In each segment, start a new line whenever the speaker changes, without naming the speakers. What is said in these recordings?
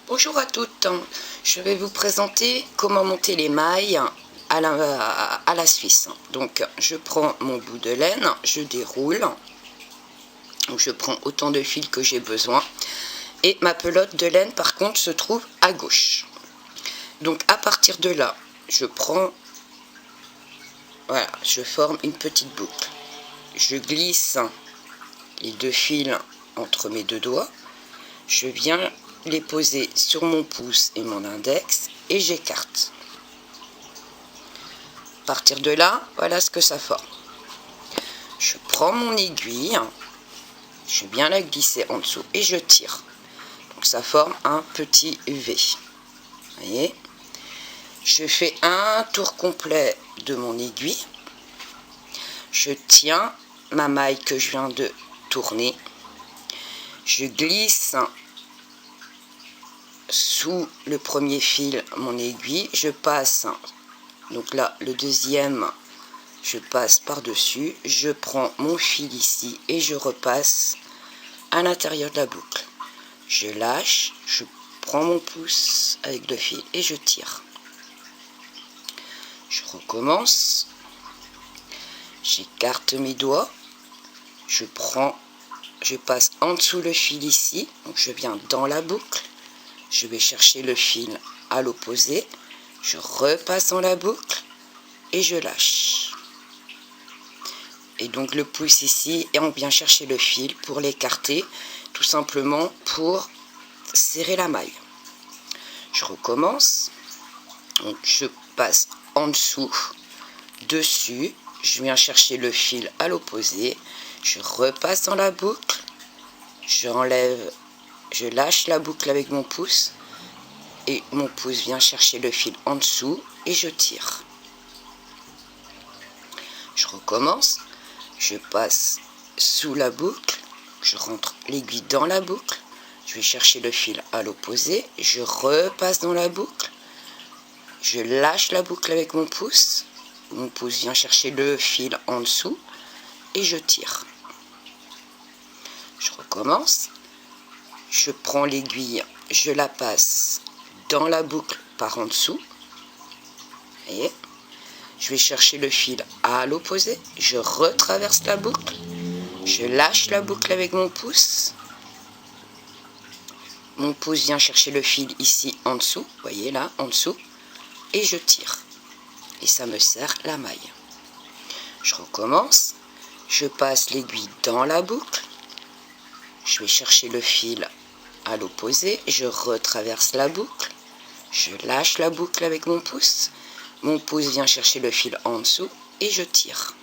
Bonjour à toutes, je vais vous présenter comment monter les mailles à la Suisse. Donc je prends mon bout de laine, je déroule, je prends autant de fil que j'ai besoin et ma pelote de laine par contre se trouve à gauche. Donc à partir de là, je prends, voilà, je forme une petite boucle. Je glisse les deux fils entre mes deux doigts, je viens les poser sur mon pouce et mon index et j'écarte. À partir de là, voilà ce que ça forme. Je prends mon aiguille, je viens la glisser en dessous et je tire. Donc ça forme un petit V. Vous voyez? Je fais un tour complet de mon aiguille. Je tiens ma maille que je viens de tourner. Je glisse sous le premier fil mon aiguille, je passe, donc là le deuxième, je passe par dessus, je prends mon fil ici et je repasse à l'intérieur de la boucle. Je lâche, je prends mon pouce avec le fil et je tire. Je recommence, j'écarte mes doigts, je passe en dessous le fil ici, donc je viens dans la boucle. Je vais chercher le fil à l'opposé, je repasse dans la boucle et je lâche. Et donc le pouce ici, et on vient chercher le fil pour l'écarter, tout simplement pour serrer la maille. Je recommence, donc je passe en dessous, dessus, je viens chercher le fil à l'opposé, je repasse dans la boucle, j'enlève. Je lâche la boucle avec mon pouce et mon pouce vient chercher le fil en dessous et je tire. Je recommence, je passe sous la boucle, je rentre l'aiguille dans la boucle, je vais chercher le fil à l'opposé, je repasse dans la boucle, je lâche la boucle avec mon pouce vient chercher le fil en dessous et je tire. Je recommence. Je prends l'aiguille, je la passe dans la boucle par en dessous. Et je vais chercher le fil à l'opposé. Je retraverse la boucle. Je lâche la boucle avec mon pouce. Mon pouce vient chercher le fil ici en dessous. Vous voyez là, en dessous. Et je tire. Et ça me serre la maille. Je recommence. Je passe l'aiguille dans la boucle. Je vais chercher le fil à l'opposé, je retraverse la boucle, je lâche la boucle avec mon pouce vient chercher le fil en dessous et je tire.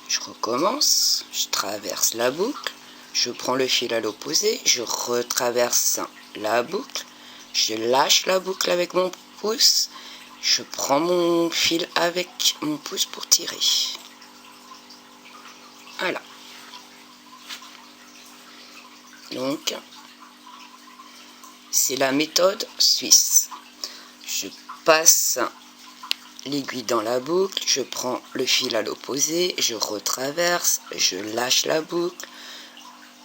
Je recommence, je traverse la boucle, je prends le fil à l'opposé, je retraverse la boucle, je lâche la boucle avec mon pouce, je prends mon fil avec mon pouce pour tirer. Voilà. Donc, c'est la méthode suisse. Je passe l'aiguille dans la boucle, je prends le fil à l'opposé, je retraverse, je lâche la boucle,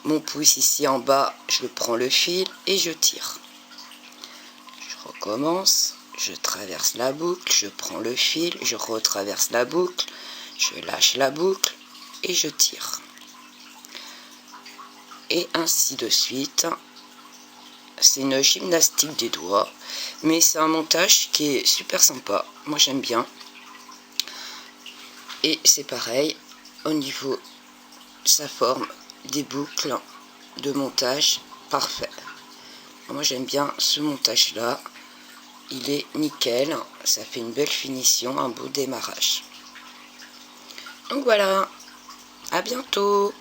mon pouce ici en bas, je prends le fil et je tire. Je recommence, je traverse la boucle, je prends le fil, je retraverse la boucle, je lâche la boucle et je tire. Et ainsi de suite. C'est une gymnastique des doigts, mais c'est un montage qui est super sympa. Moi j'aime bien. Et c'est pareil, au niveau, ça forme des boucles de montage parfait. Moi j'aime bien ce montage là. Il est nickel, ça fait une belle finition, un beau démarrage. Donc voilà, à bientôt.